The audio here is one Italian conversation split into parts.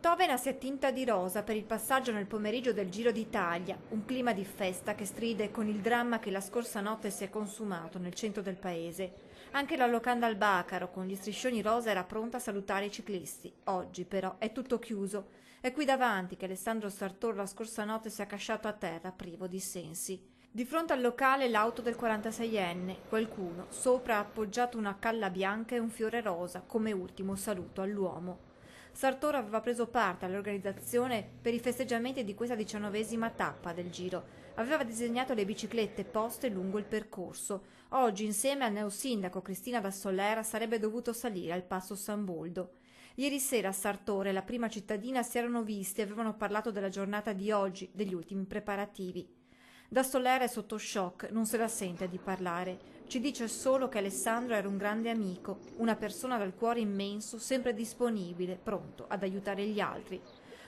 Tovena si è tinta di rosa per il passaggio nel pomeriggio del Giro d'Italia, un clima di festa che stride con il dramma che la scorsa notte si è consumato nel centro del paese. Anche la locanda al Bacaro con gli striscioni rosa era pronta a salutare i ciclisti. Oggi però è tutto chiuso. È qui davanti che Alessandro Sartor la scorsa notte si è accasciato a terra, privo di sensi. Di fronte al locale l'auto del 46enne, qualcuno sopra ha appoggiato una calla bianca e un fiore rosa come ultimo saluto all'uomo. Sartor aveva preso parte all'organizzazione per i festeggiamenti di questa 19ª tappa del Giro. Aveva disegnato le biciclette poste lungo il percorso. Oggi, insieme al neosindaco Cristina da Solera, sarebbe dovuto salire al passo San Boldo. Ieri sera a Sartor e la prima cittadina si erano visti e avevano parlato della giornata di oggi, degli ultimi preparativi. Da Solera è sotto shock, non se la sente di parlare. Ci dice solo che Alessandro era un grande amico, una persona dal cuore immenso, sempre disponibile, pronto ad aiutare gli altri.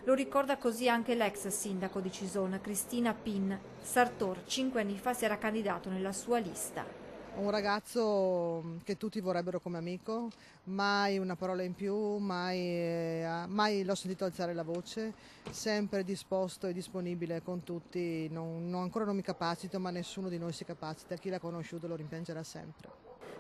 Lo ricorda così anche l'ex sindaco di Cisona, Cristina Pin. Sartor 5 anni fa si era candidato nella sua lista. Un ragazzo che tutti vorrebbero come amico, mai una parola in più, mai l'ho sentito alzare la voce, sempre disposto e disponibile con tutti, ancora non mi capacito, ma nessuno di noi si capacita, chi l'ha conosciuto lo rimpiangerà sempre.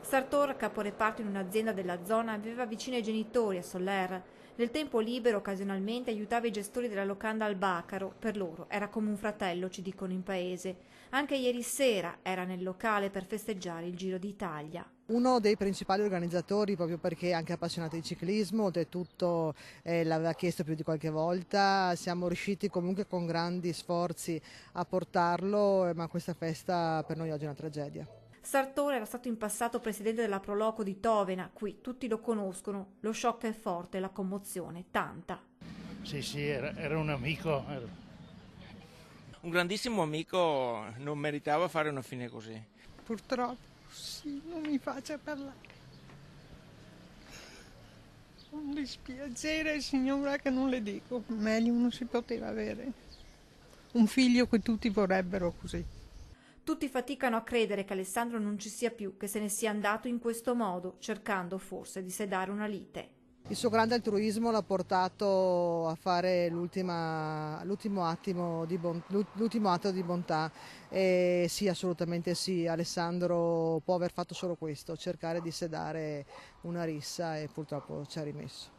Sartor, caporeparto in un'azienda della zona, viveva vicino ai genitori a Soler. Nel tempo libero, occasionalmente, aiutava i gestori della locanda al Bacaro. Per loro era come un fratello, ci dicono in paese. Anche ieri sera era nel locale per festeggiare il Giro d'Italia. Uno dei principali organizzatori, proprio perché è anche appassionato di ciclismo, oltretutto l'aveva chiesto più di qualche volta, siamo riusciti comunque con grandi sforzi a portarlo, ma questa festa per noi oggi è una tragedia. Sartor era stato in passato presidente della Proloco di Tovena, qui tutti lo conoscono, lo shock è forte, la commozione tanta. Sì, era un amico. Un grandissimo amico, non meritava fare una fine così. Purtroppo sì, non mi faccia parlare. Un dispiacere, signora, che non le dico. Meglio non si poteva avere. Un figlio che tutti vorrebbero così. Tutti faticano a credere che Alessandro non ci sia più, che se ne sia andato in questo modo, cercando forse di sedare una lite. Il suo grande altruismo l'ha portato a fare l'ultimo atto di bontà e sì, assolutamente sì, Alessandro può aver fatto solo questo, cercare di sedare una rissa e purtroppo ci ha rimesso.